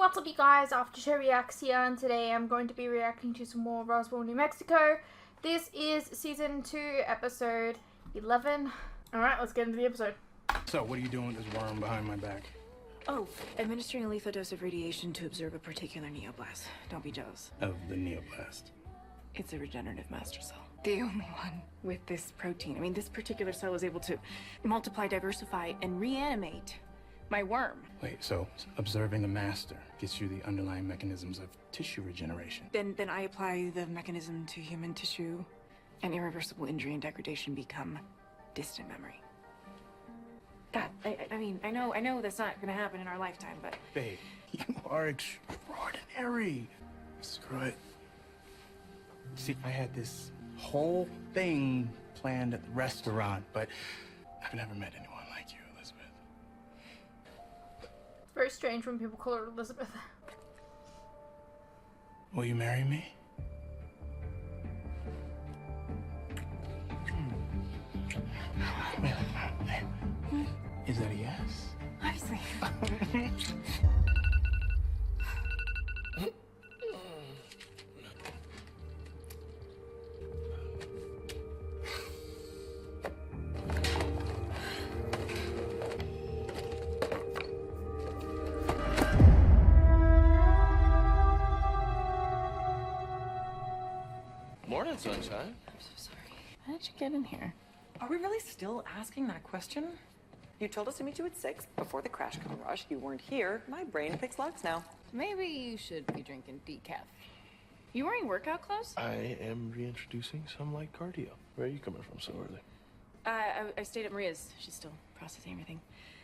what's up you guys, After Show Reacts here, and today I'm going to be reacting to some more Roswell, New Mexico. This is Season 2, Episode 11. Alright, let's get into the episode. So, what are you doing with this worm behind my back? Oh, administering a lethal dose of radiation to observe a particular neoblast. Don't be jealous. Of the neoblast. It's a regenerative master cell. The only one with this protein. I mean, this particular cell is able to multiply, diversify, and reanimate my worm. Wait, so observing the master gets you the underlying mechanisms of tissue regeneration. Then I apply the mechanism to human tissue, and irreversible injury and degradation become distant memory. God, I mean, I know that's not gonna happen in our lifetime, but... Babe, you are extraordinary. Screw it. See, I had this whole thing planned at the restaurant, but I've never met anyone like you, Elizabeth. It's very strange when people call her Elizabeth. Will you marry me? Is that a yes? Obviously. Morning, sunshine. I'm so sorry. How did you get in here? Are we really still asking that question? You told us to meet you at 6 before the crash car rush. You weren't here. My brain picks locks now. Maybe you should be drinking decaf. You wearing workout clothes? I am reintroducing some light cardio. Where are you coming from so early? I stayed at Maria's. She's still processing everything.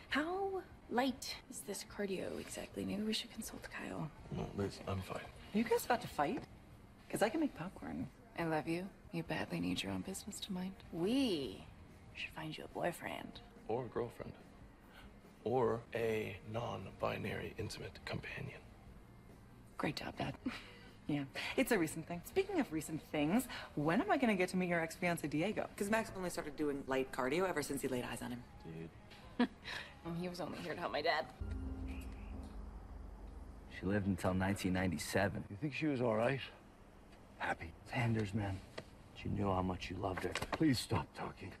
How light is this cardio exactly? Maybe we should consult Kyle. No, Liz, I'm fine. Are you guys about to fight? Because I can make popcorn. I love you. You badly need your own business to mind. We should find you a boyfriend. Or a girlfriend. Or a non-binary intimate companion. Great job, Dad. Yeah, it's a recent thing. Speaking of recent things, when am I going to get to meet your ex-fiance Diego? Because Max only started doing light cardio ever since he laid eyes on him. Dude. Well, he was only here to help my dad. She lived until 1997. You think she was all right? Happy. Sanders, man. She knew how much you loved her. Please stop talking.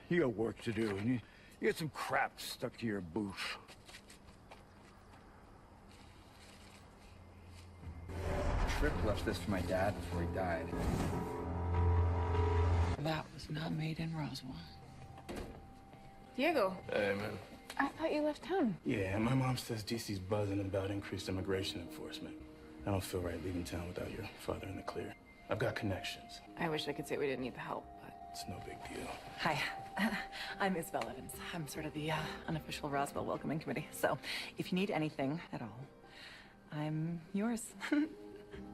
You got work to do, and you got some crap stuck to your boot. Tripp left this for my dad before he died. That was not made in Roswell. Diego, Hey, man. I thought you left town. Yeah, my mom says DC's buzzing about increased immigration enforcement. I don't feel right leaving town without your father in the clear. I've got connections. I wish I could say we didn't need the help, but... It's no big deal. Hi, I'm Isabel Evans. I'm sort of the unofficial Roswell welcoming committee. So if you need anything at all, I'm yours.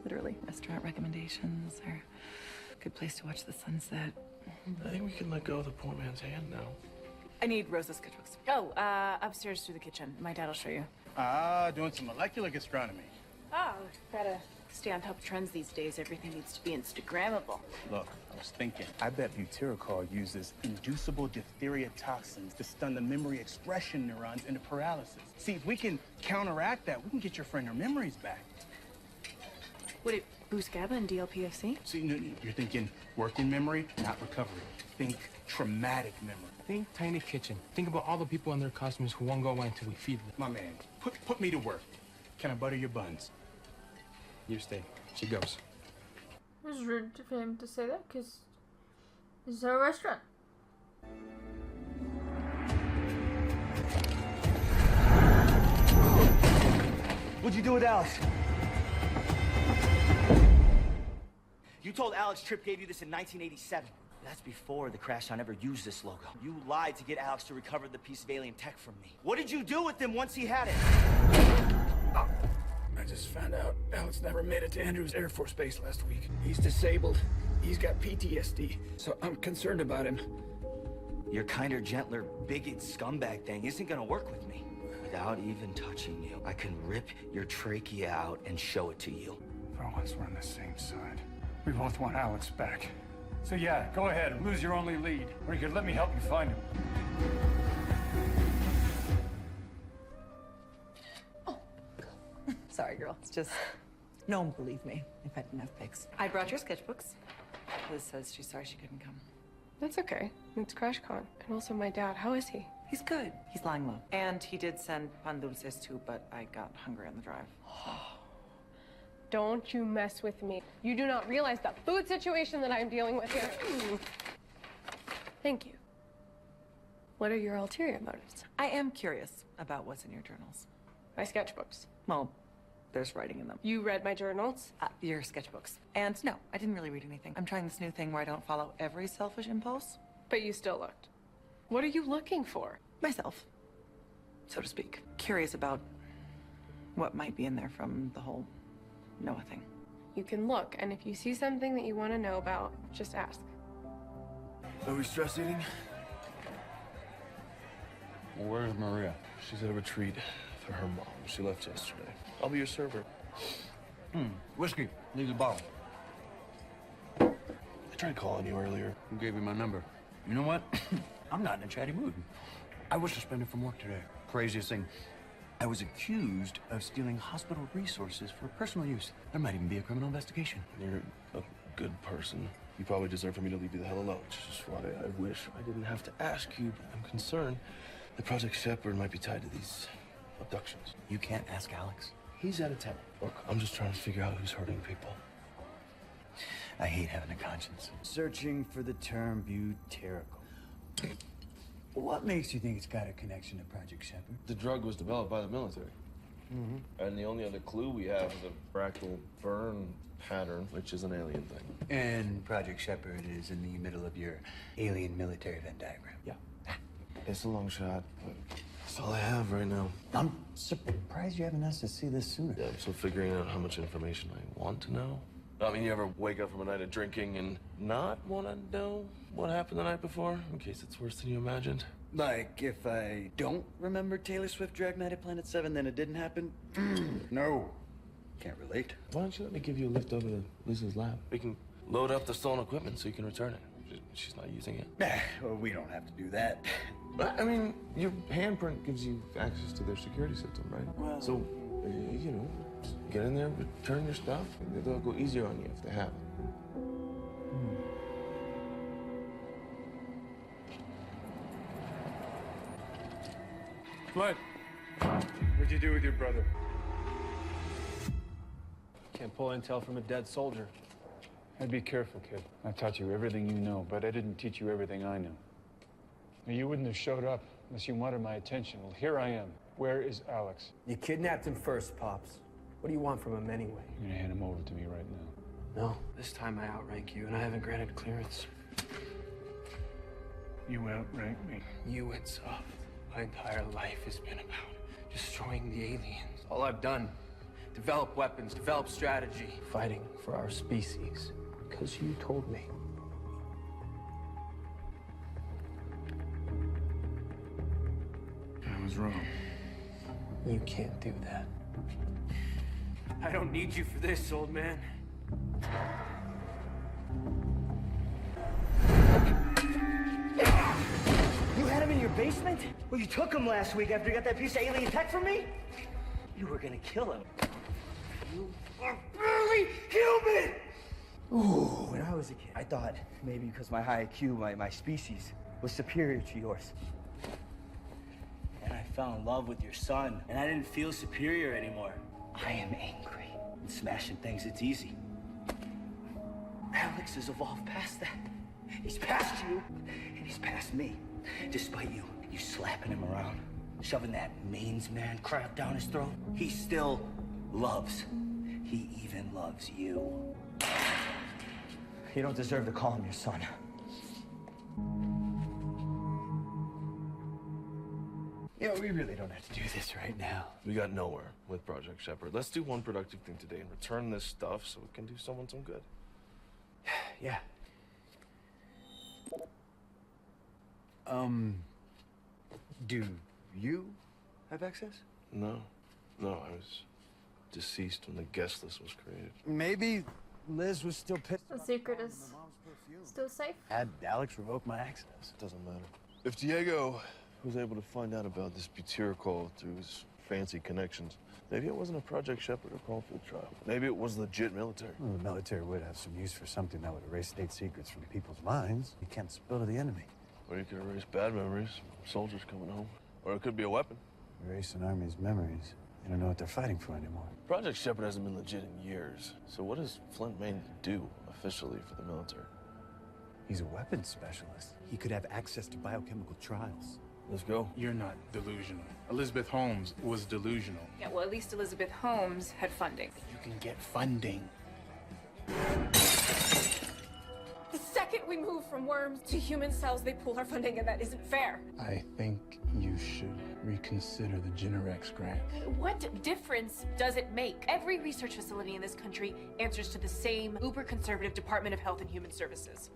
Literally, restaurant recommendations or a good place to watch the sunset. I think we can let go of the poor man's hand now. I need Rosa's sketchbooks. Oh, upstairs through the kitchen. My dad will show you. Doing some molecular gastronomy. Oh, gotta stay on top of trends these days. Everything needs to be Instagrammable. Look, I was thinking, I bet butyrical uses inducible diphtheria toxins to stun the memory expression neurons into paralysis. See, if we can counteract that, we can get your friend her memories back. Would it boost GABA and DLPFC? See, you're thinking working memory, not recovery. Think traumatic memory. Think tiny kitchen. Think about all the people in their costumes who won't go away until we feed them. My man, put me to work. Can I butter your buns? You stay. She goes. It was rude for him to say that, because this is our restaurant. What'd you do with Alex? You told Alex Tripp gave you this in 1987. That's before the crash on ever used this logo. You lied to get Alex to recover the piece of alien tech from me. What did you do with him once he had it? I just found out Alex never made it to Andrews Air Force Base last week. He's disabled. He's got PTSD. So I'm concerned about him. Your kinder, gentler, bigot scumbag thing isn't gonna work with me. Without even touching you, I can rip your trachea out and show it to you. For once, we're on the same side. We both want Alex back. So yeah, go ahead and lose your only lead. Or you could let me help you find him. Sorry, girl. It's just, no one believe me if I didn't have pics. I brought your sketchbooks. Liz says she's sorry she couldn't come. That's okay. It's CrashCon. And also my dad. How is he? He's good. He's lying low. And he did send pan dulces too, but I got hungry on the drive. So. Don't you mess with me. You do not realize the food situation that I'm dealing with here. Thank you. What are your ulterior motives? I am curious about what's in your journals. My sketchbooks. Well, there's writing in them. You read my journals? Your sketchbooks. And no, I didn't really read anything. I'm trying this new thing where I don't follow every selfish impulse. But you still looked. What are you looking for? Myself, so to speak. Curious about what might be in there from the whole Noah thing. You can look, and if you see something that you want to know about, just ask. Are we stress eating? Well, where's Maria? She's at a retreat for her mom. She left yesterday. I'll be your server. Whiskey. Need a bottle. I tried calling you earlier. Who gave you my number? You know what? I'm not in a chatty mood. I was suspended from work today. Craziest thing. I was accused of stealing hospital resources for personal use. There might even be a criminal investigation. You're a good person. You probably deserve for me to leave you the hell alone, which is why I wish I didn't have to ask you, but I'm concerned that Project Shepherd might be tied to these abductions. You can't ask Alex. He's out of town. Look, I'm just trying to figure out who's hurting people. I hate having a conscience. Searching for the term butyricum. What makes you think it's got a connection to Project Shepherd? The drug was developed by the military. And the only other clue we have is a fractal burn pattern, which is an alien thing. And Project Shepherd is in the middle of your alien military Venn diagram. Yeah. It's a long shot, but that's all I have right now. I'm surprised you haven't asked to see this sooner. Yeah, I'm still figuring out how much information I want to know. I mean, you ever wake up from a night of drinking and not want to know what happened the night before, in case it's worse than you imagined? Like, if I don't remember Taylor Swift Drag Night at Planet 7, then it didn't happen? No. Can't relate. Why don't you let me give you a lift over to Liz's lab? We can load up the stolen equipment so you can return it. She's not using it. Well, we don't have to do that. But, I mean, your handprint gives you access to their security system, right? Well... So, you know, just get in there, return your stuff, and they'll go easier on you if they have it. What? What'd you do with your brother? Can't pull intel from a dead soldier. I'd be careful, kid. I taught you everything you know, but I didn't teach you everything I know. Now, you wouldn't have showed up unless you wanted my attention. Well, here I am. Where is Alex? You kidnapped him first, Pops. What do you want from him anyway? You're gonna hand him over to me right now. No, this time I outrank you, and I haven't granted clearance. You outrank me. You went soft. My entire life has been about destroying the aliens. All I've done, develop weapons, develop strategy, fighting for our species. Because you told me. I was wrong. You can't do that. I don't need you for this, old man. You had him in your basement? Well, you took him last week after you got that piece of alien tech from me? You were gonna kill him. You are barely human! Ooh, when I was a kid, I thought maybe because my high IQ, my species, was superior to yours. And I fell in love with your son, and I didn't feel superior anymore. I am angry. And smashing things, it's easy. Alex has evolved past that. He's past you, and he's past me. Despite you slapping him around, shoving that mains man crap down his throat, he still loves. He even loves you. You don't deserve to call him your son. You know, we really don't have to do this right now. We got nowhere with Project Shepherd. Let's do one productive thing today and return this stuff so we can do someone some good. Yeah. Do you have access? No. No, I was deceased when the guest list was created. Maybe Liz was still pissed. The secret is still safe. Had Alex revoke my access. Doesn't matter. If Diego was able to find out about this butyricol through his fancy connections. Maybe it wasn't a Project Shepherd or Caulfield trial. Maybe it was legit military. Well, the military would have some use for something that would erase state secrets from people's minds. You can't spill to the enemy. Or you could erase bad memories, soldiers coming home. Or it could be a weapon. Erase an army's memories. You don't know what they're fighting for anymore. Project Shepherd hasn't been legit in years. So what does Flint Maine do officially for the military? He's a weapons specialist. He could have access to biochemical trials. Let's go. You're not delusional. Elizabeth Holmes was delusional. Yeah, well, at least Elizabeth Holmes had funding. You can get funding. The second we move from worms to human cells, they pull our funding, and that isn't fair. I think you should reconsider the Generex grant. What difference does it make? Every research facility in this country answers to the same uber-conservative Department of Health and Human Services.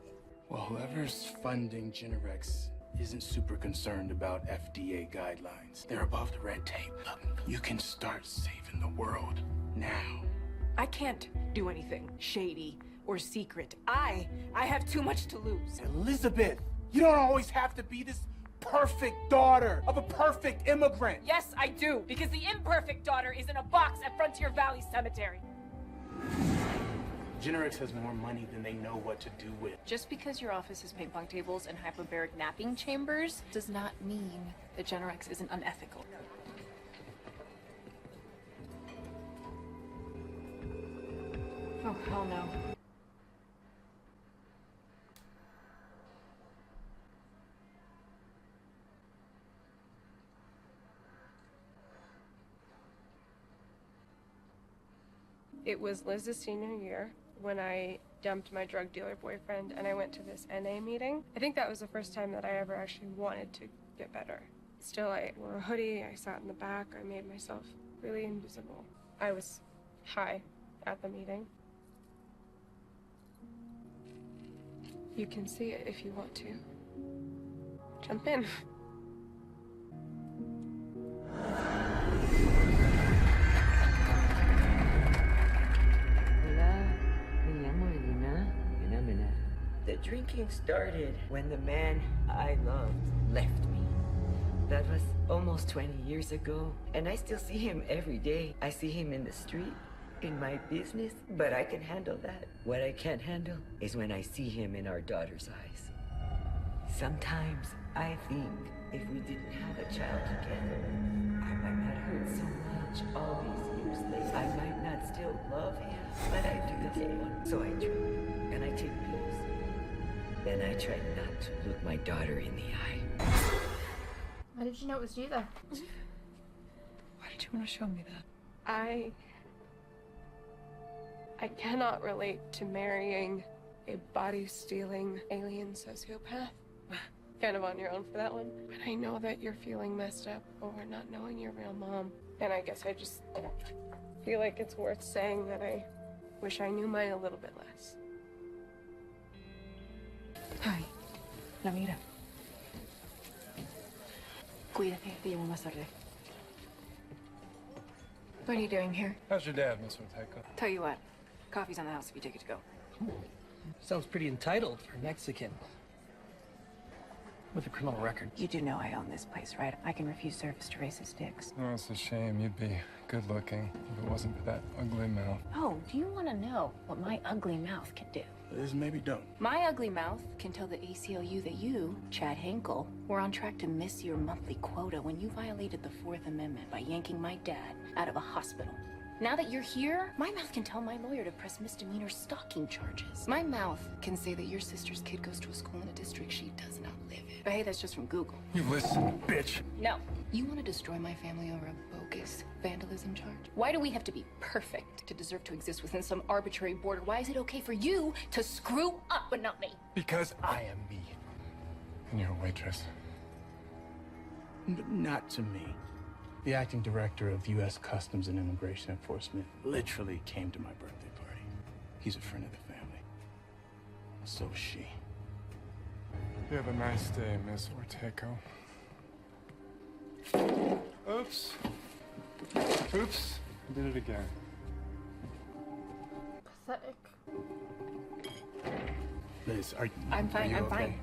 Well, whoever's funding Generex isn't super concerned about FDA guidelines. They're above the red tape. Look, you can start saving the world now. I can't do anything shady or secret. I have too much to lose. Elizabeth, you don't always have to be this perfect daughter of a perfect immigrant. Yes, I do, because the imperfect daughter is in a box at Frontier Valley Cemetery. Generex has more money than they know what to do with. Just because your office has ping pong tables and hyperbaric napping chambers does not mean that Generex isn't unethical. Oh, hell no. It was Liz's senior year when I dumped my drug dealer boyfriend and I went to this NA meeting. I think that was the first time that I ever actually wanted to get better. Still, I wore a hoodie, I sat in the back, I made myself really invisible. I was high at the meeting. You can see it if you want to. Jump in. The drinking started when the man I loved left me. That was almost 20 years ago, and I still see him every day. I see him in the street, in my business, but I can handle that. What I can't handle is when I see him in our daughter's eyes. Sometimes I think if we didn't have a child together, I might not hurt so much all these years later. I might not still love him, but I do today. So I try, and I take pills. Then I try not to look my daughter in the eye. How did you know it was you though? Why did you want to show me that? I cannot relate to marrying a body-stealing alien sociopath. Kind of on your own for that one. But I know that you're feeling messed up over not knowing your real mom. And I guess I just feel like it's worth saying that I wish I knew mine a little bit less. Hi, Ramira. Cuídate, te llamo más tarde. What are you doing here? How's your dad, Miss Ortecho? Tell you what, coffee's on the house if you take it to go. Sounds pretty entitled for a Mexican. With a criminal record. You do know I own this place, right? I can refuse service to racist dicks. Oh, it's a shame. You'd be good looking if it wasn't for that ugly mouth. Oh, do you want to know what my ugly mouth can do? Liz, maybe don't. My ugly mouth can tell the ACLU that you, Chad Henkel, were on track to miss your monthly quota when you violated the Fourth Amendment by yanking my dad out of a hospital. Now that you're here, my mouth can tell my lawyer to press misdemeanor stalking charges. My mouth can say that your sister's kid goes to a school in a district she does not live in. But hey, that's just from Google. You listen, bitch. No. You want to destroy my family over a bogus vandalism charge? Why do we have to be perfect to deserve to exist within some arbitrary border? Why is it okay for you to screw up but not me? Because I am me. And you're a waitress. But not to me. The acting director of U.S. Customs and Immigration Enforcement literally came to my birthday party. He's a friend of the family. So is she. You have a nice day, Miss Ortecho. Oops. Oops. I did it again. Pathetic. Liz, are you I'm fine, are you I'm okay? fine.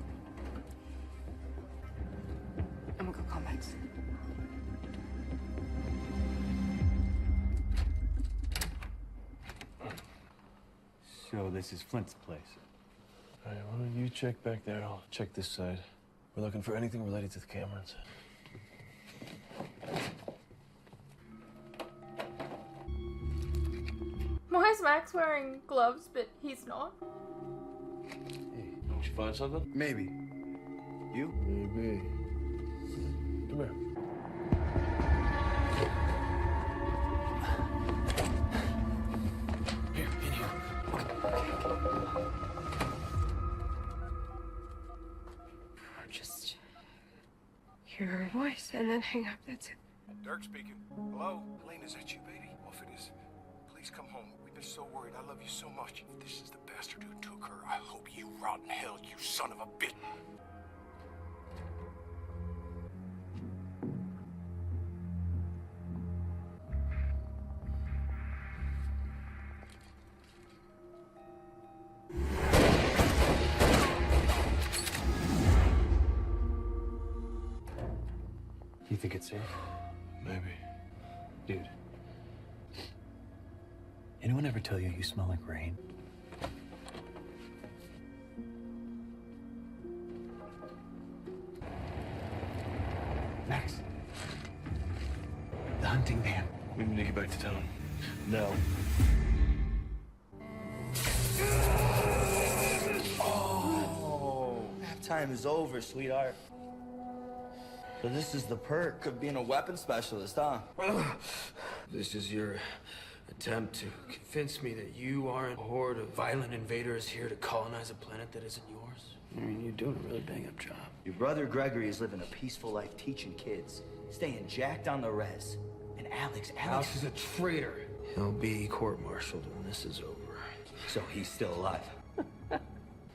I'm gonna go call Max. So this is Flint's place. All right, why don't you check back there? I'll check this side. We're looking for anything related to the Camerons. Why is Max wearing gloves, but he's not? Hey, did you find something? Maybe. You? Maybe. Come here. Here, in here. Just hear her voice and then hang up. That's it. Dirk speaking. Hello? Helena, is that you, baby? Well, if it is, please come home. We've been so worried. I love you so much. If this is the bastard who took her, I hope you rot in hell, you son of a bitch. You think it's safe? Maybe. Dude. Anyone ever tell you you smell like rain? Max. The hunting van. We need to get back to town. Now. Oh, nap time is over, sweetheart. So this is the perk of being a weapons specialist, huh? This is your attempt to convince me that you aren't a horde of violent invaders here to colonize a planet that isn't yours? I mean, you're doing a really bang-up job. Your brother Gregory is living a peaceful life teaching kids, staying jacked on the res. And Alex is a traitor. He'll be court-martialed when this is over. So he's still alive.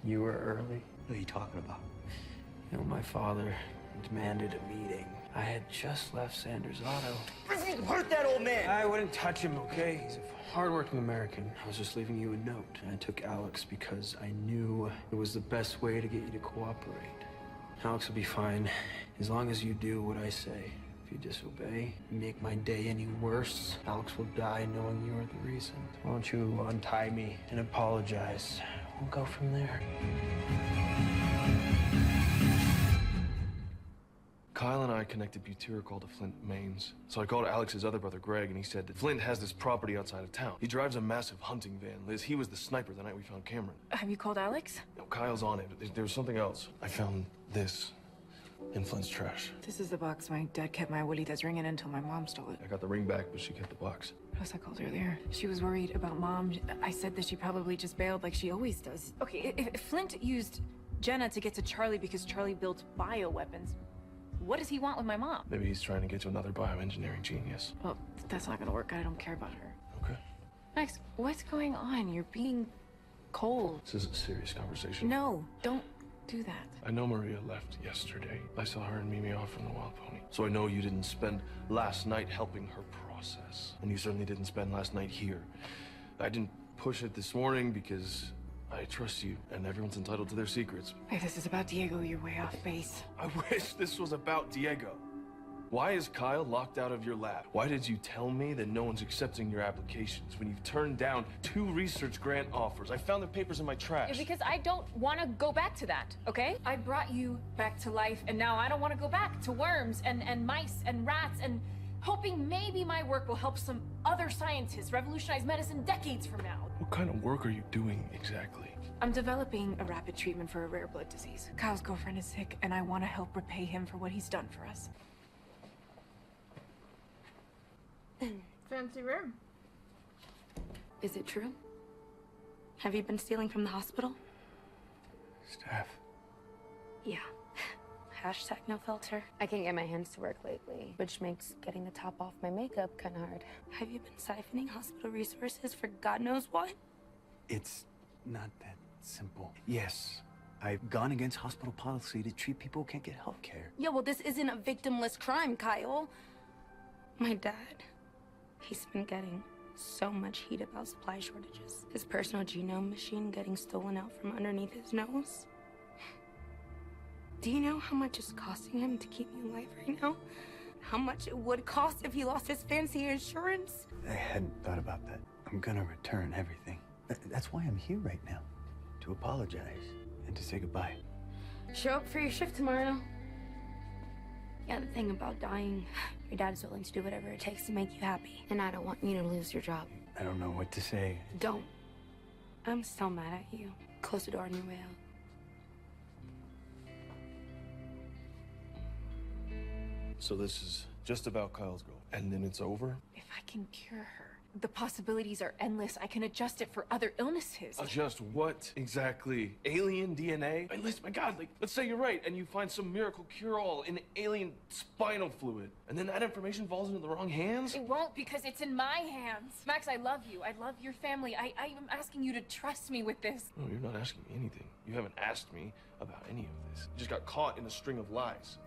You were early. What are you talking about? You know, my father demanded a meeting. I had just left Sanders Auto. Hurt that old man! I wouldn't touch him, okay? He's a hardworking American. I was just leaving you a note. I took Alex because I knew it was the best way to get you to cooperate. Alex will be fine as long as you do what I say. If you disobey and make my day any worse, Alex will die knowing you are the reason. Why don't you untie me and apologize? We'll go from there. Kyle and I connected butyricol to Flint mains. So I called Alex's other brother, Greg, and he said that Flint has this property outside of town. He drives a massive hunting van. Liz, he was the sniper the night we found Cameron. Have you called Alex? No, Kyle's on it. There was something else. I found this in Flint's trash. This is the box my dad kept my abuelita's ring in until my mom stole it. I got the ring back, but she kept the box. Plus, I called earlier. She was worried about Mom. I said that she probably just bailed like she always does. Okay, if Flint used Jenna to get to Charlie because Charlie built bioweapons, what does he want with my mom? Maybe he's trying to get to another bioengineering genius. Well, that's not gonna work. I don't care about her. Okay. Max, what's going on? You're being cold. This is a serious conversation. No, don't do that. I know Maria left yesterday. I saw her and Mimi off on the Wild Pony. So I know you didn't spend last night helping her process. And you certainly didn't spend last night here. I didn't push it this morning because I trust you, and everyone's entitled to their secrets. If this is about Diego, you're way off base. I wish this was about Diego. Why is Kyle locked out of your lab? Why did you tell me that no one's accepting your applications when you've turned down 2 research grant offers? I found the papers in my trash. Because I don't want to go back to that, okay? I brought you back to life, and now I don't want to go back to worms and mice and rats and hoping maybe my work will help some other scientists revolutionize medicine decades from now. What kind of work are you doing exactly? I'm developing a rapid treatment for a rare blood disease. Kyle's girlfriend is sick, and I want to help repay him for what he's done for us. Fancy room. Is it true? Have you been stealing from the hospital? Steph. Yeah. Hashtag no filter. I can't get my hands to work lately, which makes getting the top off my makeup kind of hard. Have you been siphoning hospital resources for God knows what? It's not that simple. Yes, I've gone against hospital policy to treat people who can't get health care. Yeah, well, this isn't a victimless crime, Kyle. My dad, he's been getting so much heat about supply shortages. His personal genome machine getting stolen out from underneath his nose. Do you know how much it's costing him to keep me alive right now? How much it would cost if he lost his fancy insurance? I hadn't thought about that. I'm gonna return everything. That's why I'm here right now. To apologize and to say goodbye. Show up for your shift tomorrow. Yeah, the thing about dying, your dad's willing to do whatever it takes to make you happy. And I don't want you to lose your job. I don't know what to say. Don't. I'm still mad at you. Close the door on your way out. So this is just about Kyle's girl, and then it's over? If I can cure her, the possibilities are endless. I can adjust it for other illnesses. Adjust what exactly? Alien DNA? My God, like, let's say you're right, and you find some miracle cure-all in alien spinal fluid, and then that information falls into the wrong hands? It won't, because it's in my hands. Max, I love you. I love your family. I am asking you to trust me with this. No, you're not asking me anything. You haven't asked me about any of this. You just got caught in a string of lies.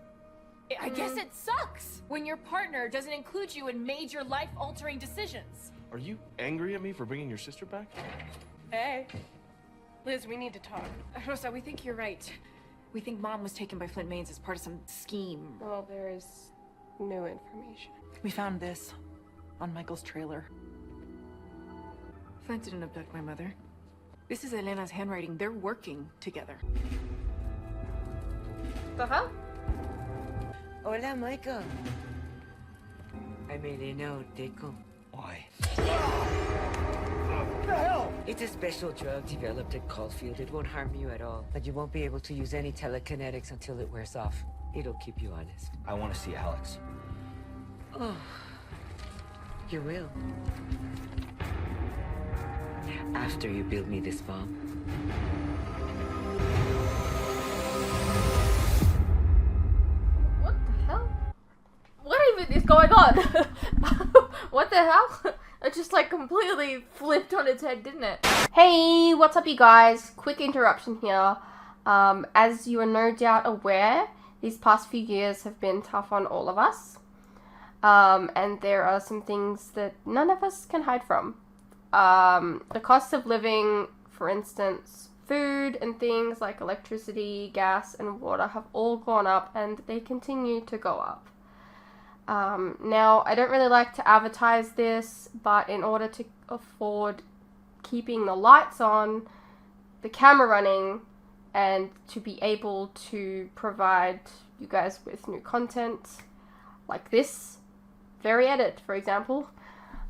I guess it sucks when your partner doesn't include you in major life-altering decisions. Are you angry at me for bringing your sister back? Hey. Liz, we need to talk. Rosa, we think you're right. We think Mom was taken by Flint Maines as part of some scheme. Well, there is new information. We found this on Michael's trailer. Flint didn't abduct my mother. This is Helena's handwriting. They're working together. The hell? Hola, Michael. I'm Helena Ortecho. Why? What the hell? It's a special drug developed at Caulfield. It won't harm you at all, but you won't be able to use any telekinetics until it wears off. It'll keep you honest. I want to see Alex. Oh, you will. After you build me this bomb. What even is going on? What the hell? It just like completely flipped on its head, didn't it? Hey, what's up you guys? Quick interruption here. As you are no doubt aware, these past few years have been tough on all of us. And there are some things that none of us can hide from. The cost of living, for instance, food and things like electricity, gas, and water have all gone up, and they continue to go up. Now, I don't really like to advertise this, but in order to afford keeping the lights on, the camera running, and to be able to provide you guys with new content like this very edit, for example,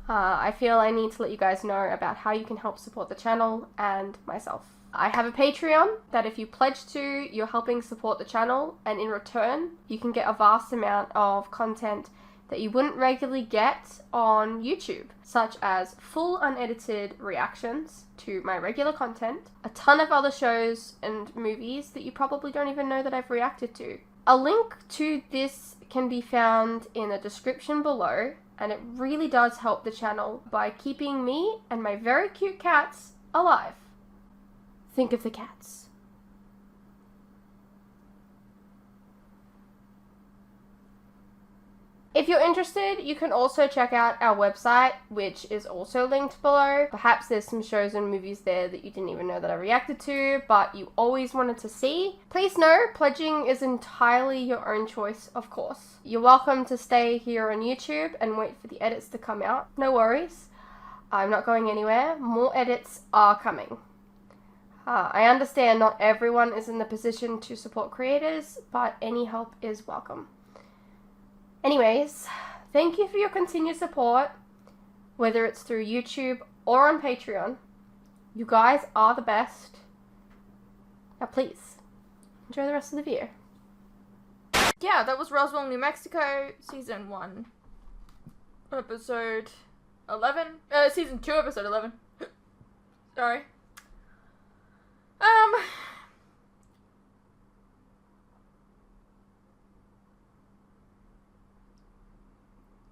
I feel I need to let you guys know about how you can help support the channel and myself. I have a Patreon that if you pledge to, you're helping support the channel, and in return, you can get a vast amount of content that you wouldn't regularly get on YouTube, such as full unedited reactions to my regular content, a ton of other shows and movies that you probably don't even know that I've reacted to. A link to this can be found in the description below, and it really does help the channel by keeping me and my very cute cats alive. Think of the cats. If you're interested, you can also check out our website, which is also linked below. Perhaps there's some shows and movies there that you didn't even know that I reacted to, but you always wanted to see. Please know, pledging is entirely your own choice, of course. You're welcome to stay here on YouTube and wait for the edits to come out. No worries. I'm not going anywhere. More edits are coming. I understand not everyone is in the position to support creators, but any help is welcome. Anyways, thank you for your continued support, whether it's through YouTube or on Patreon. You guys are the best. Now please, enjoy the rest of the video. Yeah, that was Roswell, New Mexico, Season 1, Episode 11. Season 2, Episode 11. Sorry.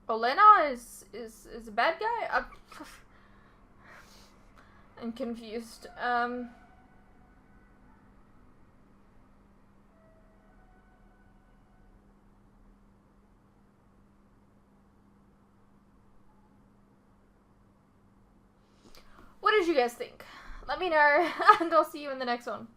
Helena is a bad guy? I'm confused. What did you guys think? Let me know, and I'll see you in the next one.